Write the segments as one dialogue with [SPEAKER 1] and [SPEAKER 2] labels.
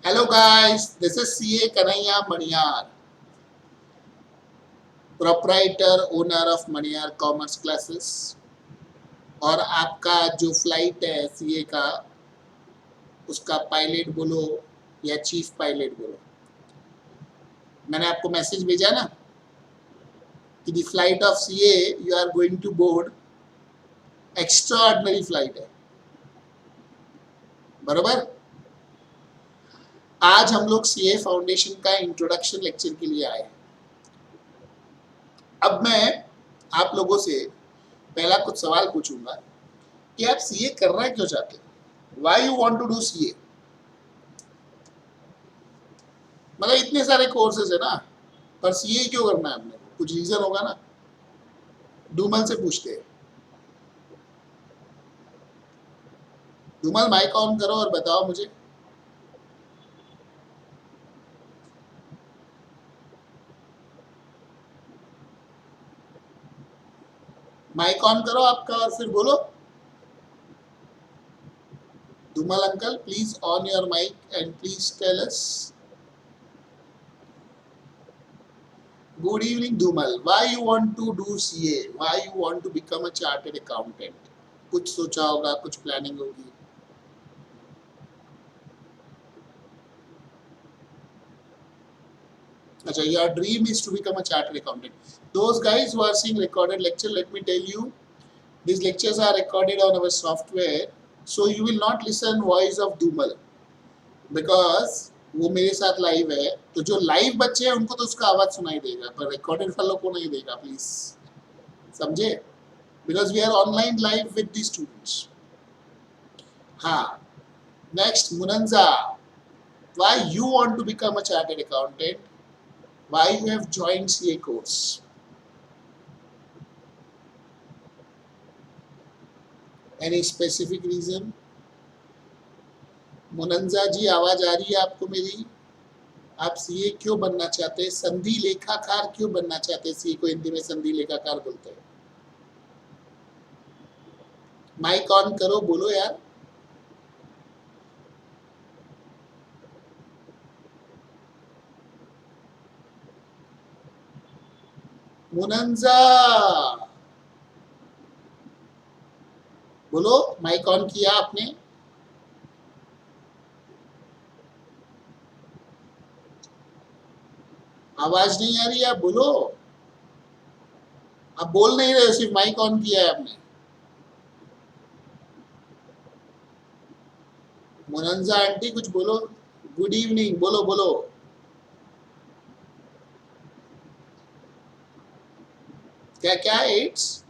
[SPEAKER 1] Hello guys, this is CA Kanhaiya Maniyar, proprietor owner of Maniyar Commerce Classes। और आपका जो flight है CA का, उसका पायलट बोलो या चीफ पायलट बोलो, मैंने आपको मैसेज भेजा ना कि the flight of CA you are going to board extraordinary flight है, बरोबर। आज हम लोग सीए फाउंडेशन का इंट्रोडक्शन लेक्चर के लिए आए हैं। अब मैं आप लोगों से पहला कुछ सवाल पूछूंगा कि आप सीए करना क्यों चाहते हो, why you want to do CA. मतलब इतने सारे कोर्सेज है ना, पर सीए क्यों करना है आपने, कुछ रीजन होगा ना। डूमल से पूछते हैं। डूमल माइक ऑन करो और बताओ मुझे। माइक ऑन करो आपका और फिर बोलो। Doomal uncle please on your mic and please tell us. Good evening Doomal, why you want to do CA, why you want to become a chartered accountant. कुछ सोचा होगा, कुछ प्लानिंग होगी। Acha, your dream is to become a chartered accountant. Those guys who are seeing recorded lecture, let me tell you, these lectures are recorded on our software, so you will not listen voice of Dumal because वो मेरे साथ live है, तो जो live बच्चे हैं उनको तो उसका आवाज सुनाई देगा, पर रिकॉर्डेड वालों को नहीं देगा, प्लीज समझे, because we are online live with the students. हाँ, next Munanja, why you want to become a chartered accountant, why you have joined CA course. Any specific reason. Munanja ji आवाज आ रही है आपको मेरी? आप सीए क्यों बनना चाहते हैं, संधि लेखाकार क्यों बनना चाहते हैं? सीए को हिंदी में संधि लेखाकार बोलते हैं। माइक ऑन करो, बोलो यार। मुनंजा बोलो, माइक ऑन किया आपने? आवाज नहीं आ रही है, आप बोलो। आप बोल नहीं रहे हो, सिर्फ माइक ऑन किया है आपने। मुनंजा आंटी कुछ बोलो। गुड इवनिंग, बोलो बोलो। क्या क्या इट्स?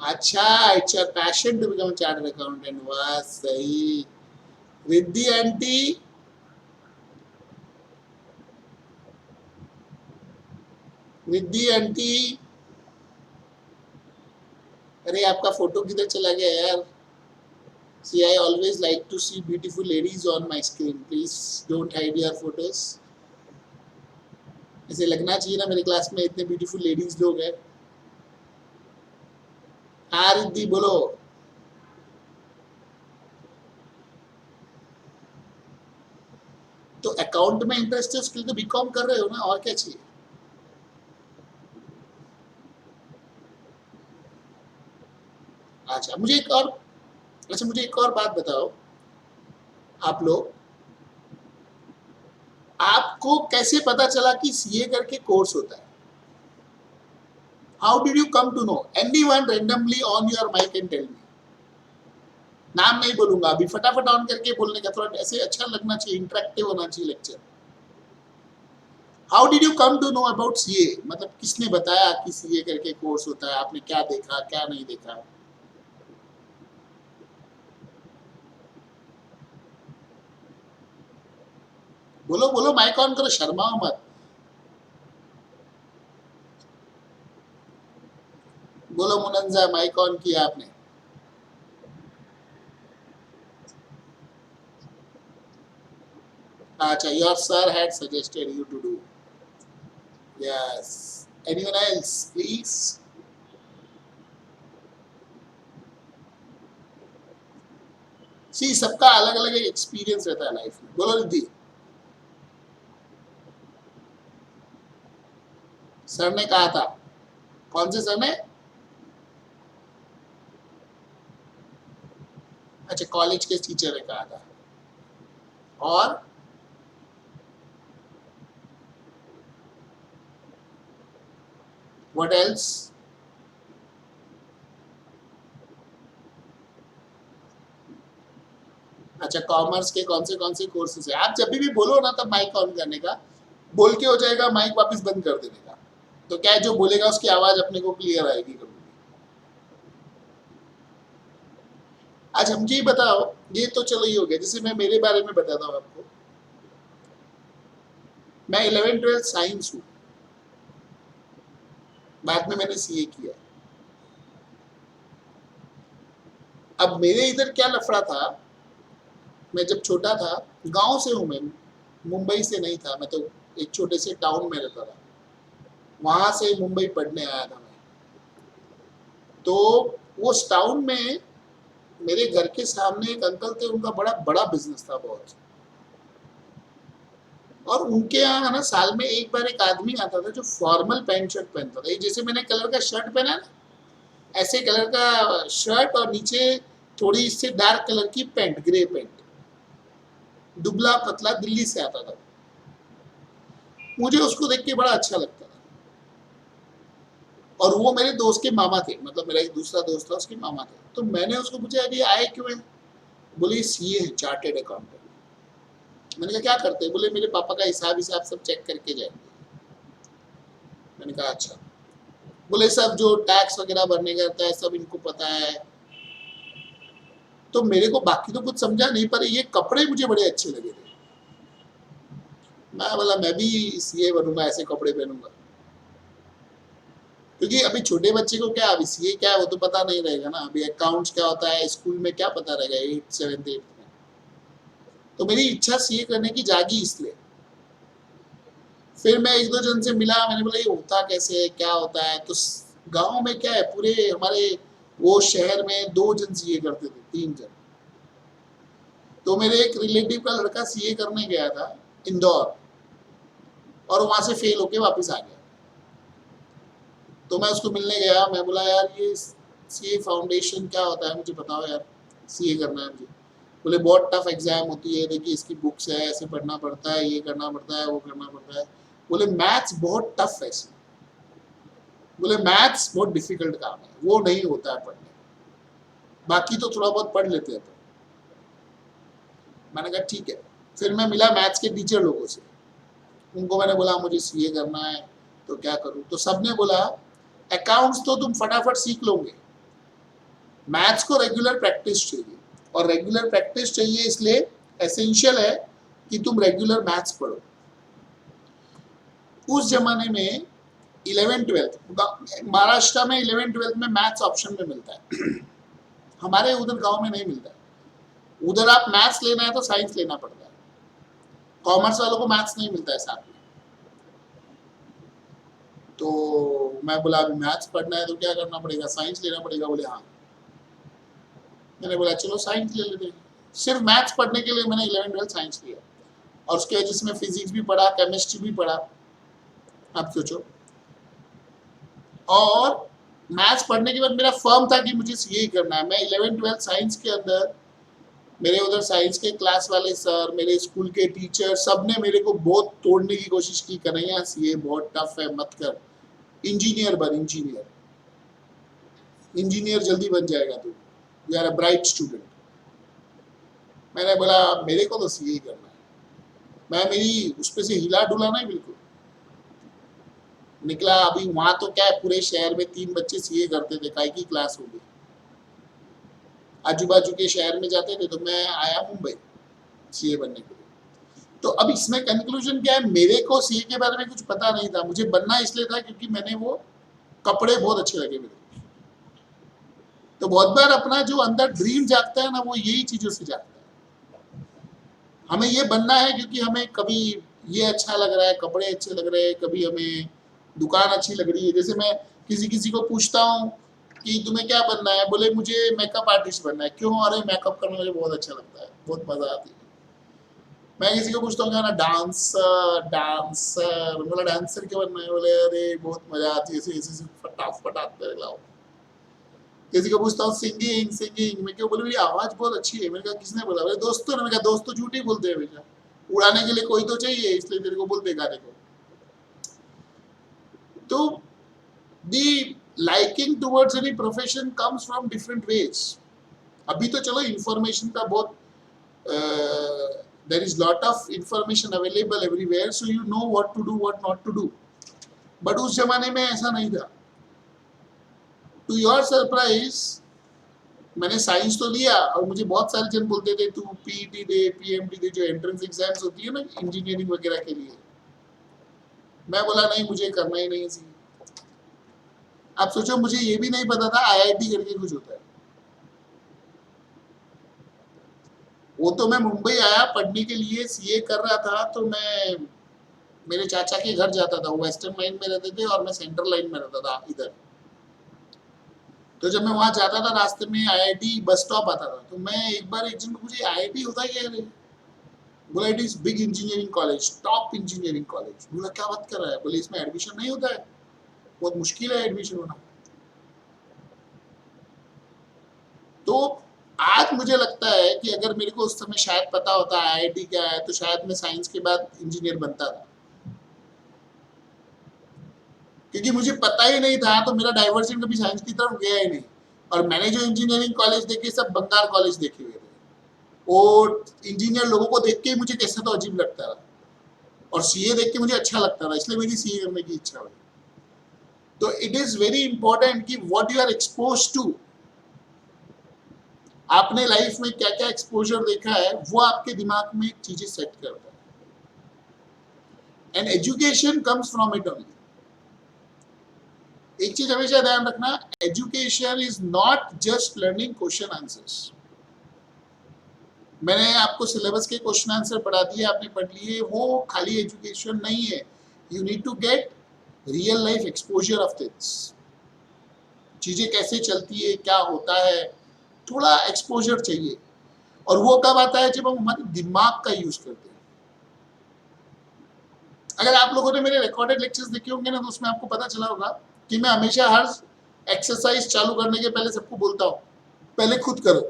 [SPEAKER 1] अच्छा, it's your passion to become chartered accountant, वाह सही। रिद्धि आंटी, रिद्धि आंटी, अरे आपका फोटो किधर चला गया यार? See, I always like to see beautiful ladies on my screen. Please don't hide your photos. ऐसे लगना चाहिए ना, मेरे क्लास में इतने ब्यूटीफुल लेडीज लोग हैं। हाँ रिद्धि बोलो। तो अकाउंट में इंटरेस्ट है, उसके लिए तो बीकॉम कर रहे हो ना, और क्या चाहिए। अच्छा मुझे एक और बात बताओ। आप लोग, आपको कैसे पता चला कि सीए करके कोर्स होता है? How did you come to know? Anyone randomly on your mic and tell me. नाम नहीं बोलूंगा अभी, फटाफट ऑन करके बोलने का, थोड़ा ऐसे अच्छा लगना चाहिए, इंटरेक्टिव होना चाहिए lecture. How did you come to know about CA, मतलब किसने बताया कि सीए करके कोर्स होता है, आपने क्या देखा क्या नहीं देखा? बोलो बोलो, माइक ऑन करो, शर्माओ मत। बोलो मुनंजा, माइक ऑन किया आपने? अच्छा, your sir had suggested you to do. Yes, anyone else please? See सबका अलग अलग एक्सपीरियंस रहता है लाइफ में। बोलो रिद्धि। सर ने कहा था, कौन से सर ने? अच्छा, कॉलेज के टीचर ने कहा था। और व्हाट एल्स? अच्छा, कॉमर्स के कौन से कोर्सेज है? आप जब भी बोलो ना तब माइक ऑन करने का, बोल के हो जाएगा माइक वापस बंद कर देने का, तो क्या है जो बोलेगा उसकी आवाज अपने को क्लियर आएगी कभी। आज हम ये बताओ, ये तो चलो ये हो गया। जैसे मैं मेरे बारे में बताता हूँ आपको, मैं 11th-12th साइंस हूँ, बाद में मैंने सीए किया। अब मेरे इधर क्या लफड़ा था, मैं जब छोटा था, गांव से हूँ मैं, मुंबई से नहीं था मैं, तो एक छोटे से टाउन में रहता था, वहां से मुंबई पढ़ने आया था मैं। तो उस टाउन में मेरे घर के सामने एक अंकल थे, उनका बड़ा बड़ा बिजनेस था बहुत, और उनके यहाँ ना साल में एक बार एक आदमी आता था जो फॉर्मल पैंट शर्ट पहनता था, जैसे मैंने कलर का शर्ट पहना ना, ऐसे कलर का शर्ट और नीचे थोड़ी इससे डार्क कलर की पैंट, ग्रे पैंट, दुबला पतला, दिल्ली से आता था। मुझे उसको देख के बड़ा अच्छा लगता था, और वो मेरे दोस्त के मामा थे, मतलब मेरा एक दूसरा दोस्त था, उसके मामा थे। तो मैंने उसको पूछा अभी आए क्यों है? बोले सीए है, चार्टेड अकाउंटेंट। मैंने कहा क्या करते हैं? बोले मेरे पापा का हिसाब सब चेक करके जाएंगे। मैंने कहा अच्छा। बोले सब जो टैक्स वगैरह भरने का रहता है सब इनको पता है। तो मेरे को बाकी तो कुछ समझा नहीं, पर ये कपड़े मुझे बड़े अच्छे लगे थे। मैं बोला मैं भी सीए बनूंगा, ऐसे कपड़े पहनूंगा, क्योंकि अभी छोटे बच्चे को क्या, अभी सीए क्या है वो तो पता नहीं रहेगा ना, अभी अकाउंट्स क्या होता है स्कूल में क्या पता रहेगा 8th 7th 8th में। तो मेरी इच्छा सीए करने की जागी इसलिए। फिर मैं एक दो जन से मिला, मैंने बोला ये होता कैसे है, क्या होता है? तो गांव में क्या है, पूरे हमारे वो शहर में 2 जन सीए करते थे, 3 जन। तो मेरे एक रिलेटिव का लड़का सीए करने गया था इंदौर, और वहां से फेल होके वापस आ गया। तो मैं उसको मिलने गया, मैं बोला यार ये सीए फाउंडेशन क्या होता है, मुझे बताओ यार, सीए करना है मुझे। बोले बहुत टफ एग्जाम होती है, देखिए इसकी बुक्स है, ऐसे पढ़ना पड़ता है, ये करना पड़ता है, वो करना पड़ता है। बोले मैथ्स बहुत टफ है इसमें, बोले मैथ्स बहुत डिफिकल्ट काम है, वो नहीं होता है पढ़ने, बाकी तो थोड़ा बहुत पढ़ लेते हैं। तो मैंने कहा ठीक है। फिर मैं मिला मैथ्स के टीचर लोगों से, उनको मैंने बोला मुझे सीए करना है तो क्या करूं? तो सबने बोला अकाउंट्स तो तुम फटाफट सीख लोगे, मैथ्स को रेगुलर प्रैक्टिस चाहिए, और रेगुलर प्रैक्टिस चाहिए इसलिए एसेंशियल है कि तुम रेगुलर मैथ्स पढ़ो। उस जमाने में 11th-12th महाराष्ट्र में 11th-12th में मैथ्स ऑप्शन में मिलता है, हमारे उधर गांव में नहीं मिलता है। उधर आप मैथ्स लेना है तो साइंस लेना पड़ता है, कॉमर्स वालों को मैथ्स नहीं मिलता है साथ में। तो मैं बोला अभी मैथ्स पढ़ना है तो क्या करना पड़ेगा, साइंस लेना पड़ेगा? बोले हाँ। मैंने बोला चलो साइंस ले लेते हैं। सिर्फ मैथ्स पढ़ने के लिए मैंने 11th-12th साइंस लिया, और उसके वजह से मैं फिजिक्स भी पढ़ा, केमिस्ट्री भी पढ़ा, आप सोचो। और मैथ्स पढ़ने के बाद मेरा फर्म था कि मुझे सीए करना है। मैं 11th-12th साइंस के अंदर, मेरे उधर साइंस के क्लास वाले सर, मेरे स्कूल के टीचर, सब ने मेरे को बहुत तोड़ने की कोशिश की, कन्हैया सीए बहुत टफ है, मत कर, इंजीनियर बन, इंजीनियर, इंजीनियर जल्दी बन जाएगा तू, you are a bright student. मैंने बोला मेरे को तो सीए करना है, मैं मेरी उस पे से हिला डुला नहीं, बिल्कुल निकला। अभी वहां तो क्या है, पूरे शहर में 3 बच्चे सीए करते थे, काय की क्लास हो गई, आजू बाजू के शहर में जाते थे। तो मैं आया मुंबई सीए बनने के लिए। तो अब इसमें कंक्लूजन क्या है, मेरे को सीए के बारे में कुछ पता नहीं था, मुझे बनना इसलिए था क्योंकि मैंने वो कपड़े बहुत अच्छे लगे मेरे को। तो बहुत बार अपना जो अंदर ड्रीम जागता है ना, वो यही चीजों से जागता है। हमें ये बनना है क्योंकि हमें कभी ये अच्छा लग रहा है, कपड़े अच्छे लग रहे हैं, कभी हमें दुकान अच्छी लग रही है। जैसे मैं किसी किसी को पूछता हूँ कि तुम्हें क्या बनना है, बोले मुझे मेकअप आर्टिस्ट बनना है। क्यों? अरे मेकअप करना मुझे बहुत अच्छा लगता है, बहुत मजा आती है। मैं किसी को पूछता हूँ क्या ना, डांसर डांसर, बोला डांसर क्यों बनना है, बोले अरे बहुत मजा आती है, ऐसे ऐसे फटाफट आते हैं लाओ। किसी को पूछता हूँ सिंगिंग सिंगिंग, मैं क्यों, बोले मेरी आवाज बहुत अच्छी है। मैंने कहा किसने बोला? बोले दोस्तों ने। मैं कहा दोस्त तो झूठ ही बोलते हैं हमेशा, उड़ाने के लिए कोई तो चाहिए, इसलिए तेरे को बोलते गाने को। तो the liking towards any profession comes from different ways. अभी तो चलो इंफॉर्मेशन का बहुत there is lot of information available everywhere, so you know what to do what not to do, but उस जमाने में ऐसा नहीं था। टू योर सरप्राइज मैंने साइंस तो लिया और मुझे बहुत सारे जन बोलते थे तू पीईटी दे, पीएमटी दे, जो एंट्रेंस एग्जाम्स होती है ना इंजीनियरिंग वगैरह के लिए। मैं बोला नहीं, मुझे करना ही नहीं सी। आप सोचो, मुझे ये भी नहीं पता था आईआईटी करके कुछ होता है। वो तो मैं मुंबई आया पढ़ने के लिए, सीए कर रहा था, तो मैं मेरे चाचा के घर जाता था, वो वेस्टर्न लाइन में रहते थे और मैं सेंट्रल लाइन में रहता था इधर। तो जब मैं वहां जाता था रास्ते में आईआईटी बस स्टॉप आता था, तो मैं एक बार एक जन को पूछे आईआईटी होता है क्या है? बोला it is big engineering college, top engineering college. बोला क्या बात कर रहा है? बोले इसमें एडमिशन नहीं होता है, बहुत मुश्किल है एडमिशन होना। तो आज मुझे लगता है कि अगर मेरे को उस समय शायद पता होता आईआईटी क्या है, तो शायद मैं साइंस के बाद इंजीनियर बनता था। क्योंकि मुझे पता ही नहीं था, तो मेरा डाइवर्जन कभी साइंस की तरफ गया ही नहीं। और मैंने जो इंजीनियरिंग कॉलेज देखे सब बंगाल कॉलेज देखे हुए थे। और इंजीनियर लोगों को देख के ही मुझे कैसे तो अजीब लगता था, और सीए देख के मुझे अच्छा लगता था, इसलिए मेरी सीए करने की इच्छा हुई। तो इट इज वेरी इंपॉर्टेंट कि what you are expose to, आपने लाइफ में क्या क्या एक्सपोजर देखा है, वो आपके दिमाग में चीजें सेट करता है। And education comes from it only. एक चीज हमेशा ध्यान रखना, education is not just learning question answers. मैंने आपको सिलेबस के क्वेश्चन आंसर पढ़ा दिए, आपने पढ़ लिए, वो खाली एजुकेशन नहीं है। You need to get real life exposure of things, चीजें कैसे चलती है, क्या होता है, थोड़ा एक्सपोजर चाहिए। और वो कब आता है? जब हम हमारे दिमाग का यूज करते हैं। अगर आप लोगों ने मेरे रिकॉर्डेड लेक्चर्स देखे होंगे ना, तो उसमें आपको पता चला होगा कि मैं हमेशा हर एक्सरसाइज चालू करने के पहले सबको बोलता हूँ पहले खुद करो।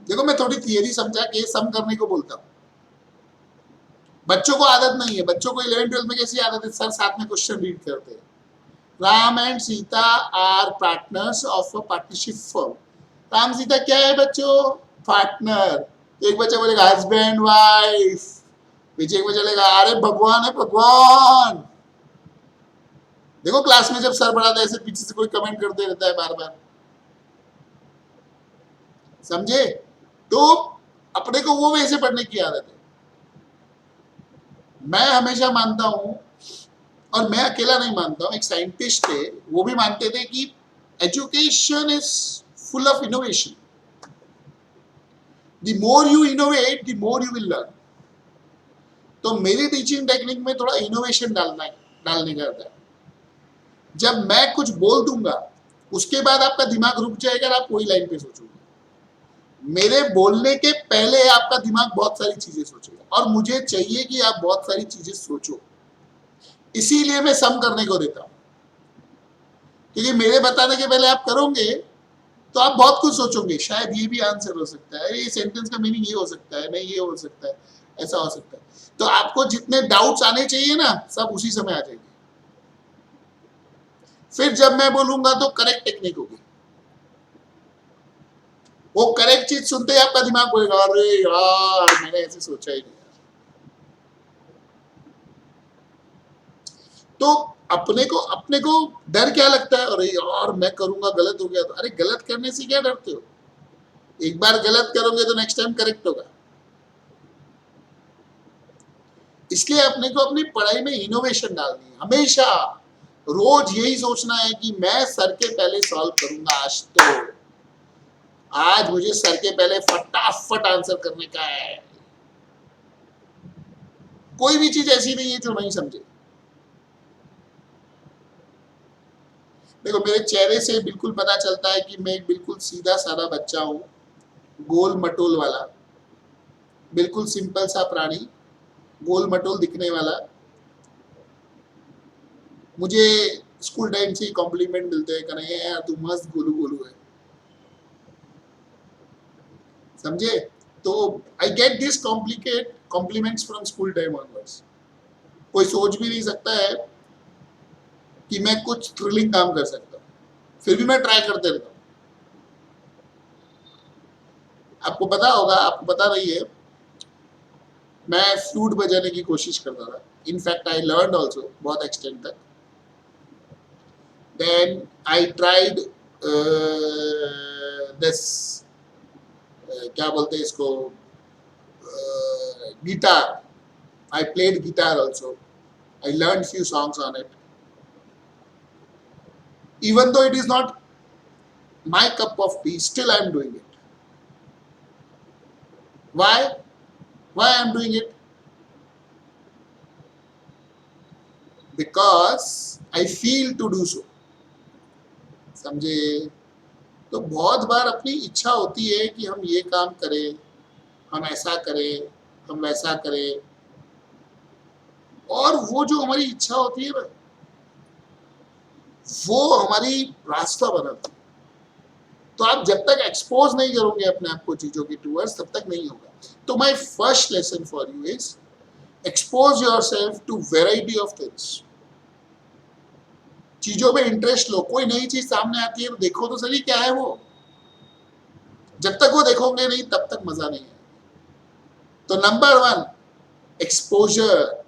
[SPEAKER 1] देखो मैं थोड़ी थियरी समझा के सम करने को बोलता हूँ। बच्चों को आदत नहीं है, बच्चों को 11-12 में कैसी आदत है, सर साथ में क्वेश्चन रीड करते हैं। Ram and Sita are partners of a partnership firm. Ram Sita क्या है बच्चों? पार्टनर। एक बच्चा बोलेगा हस्बैंड वाइफ, पीछे एक बच्चा बोलेगा अरे भगवान है भगवान। देखो क्लास में जब सर पढ़ाता है ऐसे पीछे से कोई कमेंट करते रहता है बार बार, समझे? तो अपने को वो वैसे पढ़ने की आदत है। मैं हमेशा मानता हूं, और मैं अकेला नहीं मानता हूं, एक साइंटिस्ट थे वो भी मानते थे कि education is full of innovation. The more you innovate the more you will learn. तो मेरी टीचिंग टेक्निक में थोड़ा इनोवेशन डालने का था। जब मैं कुछ बोल दूंगा उसके बाद आपका दिमाग रुक जाएगा और आप वही लाइन पे सोचोगे। मेरे बोलने के पहले आपका दिमाग बहुत सारी चीजें सोचेगा, और मुझे चाहिए कि आप बहुत सारी चीजें सोचो, इसीलिए मैं सम करने को देता हूं। क्योंकि मेरे बताने के पहले आप करोगे तो आप बहुत कुछ सोचोगे, शायद ये भी आंसर हो सकता है, ये सेंटेंस का मीनिंग ये हो सकता है, नहीं ये हो सकता है, ऐसा हो सकता है। तो आपको जितने डाउट्स आने चाहिए ना, सब उसी समय आ जाएंगे। फिर जब मैं बोलूंगा तो करेक्ट टेक्निक होगी। वो करेक्ट चीज सुनते ही आपका दिमाग बोलेगा अरे यार मैंने ऐसे सोचा ही नहीं। तो अपने को डर क्या लगता है? अरे यार मैं करूंगा गलत हो गया तो। अरे गलत करने से क्या डरते हो? एक बार गलत करोगे तो नेक्स्ट टाइम करेक्ट होगा। इसलिए अपने को अपनी पढ़ाई में इनोवेशन डालनी है हमेशा। रोज यही सोचना है कि मैं सर के पहले सॉल्व करूंगा आज मुझे सर के पहले फटाफट आंसर करने का है। कोई भी चीज ऐसी नहीं है जो नहीं समझे। देखो मेरे चेहरे से बिल्कुल पता चलता है कि मैं एक बिल्कुल सीधा साधा बच्चा हूँ, गोल मटोल वाला, बिल्कुल सिंपल सा प्राणी, गोल मटोल दिखने वाला। मुझे स्कूल टाइम से ही कॉम्प्लीमेंट मिलते हैं, कन्हैया यार तू मस्त गोलू गोलू है, समझे? तो I get this compliments from school time onwards. कोई सोच भी नहीं सकता है कि मैं कुछ थ्रिलिंग काम कर सकता हूँ, फिर भी मैं ट्राई करते रहता हूँ। आपको पता होगा, आपको पता नहीं है, मैं फ्लूट बजाने की कोशिश करता था। इनफैक्ट आई लर्न ऑल्सो बहुत एक्सटेंट तक। देन आई ट्राइड दिस, क्या बोलते हैं इसको, guitar. I played guitar also, I learn few songs on it, even though it is not my cup of tea, still I am doing it. Why I am doing it? Because I feel to do so, समझे? तो बहुत बार अपनी इच्छा होती है कि हम ये काम करें, हम ऐसा करें, हम वैसा करें, और वो जो हमारी इच्छा होती है ना, वो हमारी रास्ता बनाती है। तो आप जब तक एक्सपोज नहीं करोगे अपने आप को चीजों की टूवर्ड्स, तब तक नहीं होगा। तो my first lesson for you is expose yourself to variety of things. चीजों में इंटरेस्ट लो, कोई नई चीज सामने आती है तो देखो तो सही क्या है वो। जब तक वो देखोगे नहीं तब तक मजा नहीं है। तो number one, exposure,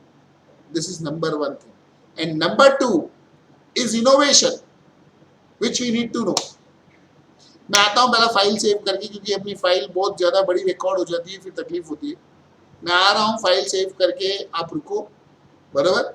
[SPEAKER 1] this is number one thing. And number two is innovation, which we need to know. मैं आता हूँ पहला फाइल सेव करके, क्योंकि अपनी फाइल बहुत ज्यादा बड़ी रिकॉर्ड हो जाती है, फिर तकलीफ होती है। मैं आ रहा हूँ फाइल सेव करके, आप रुको, बराबर।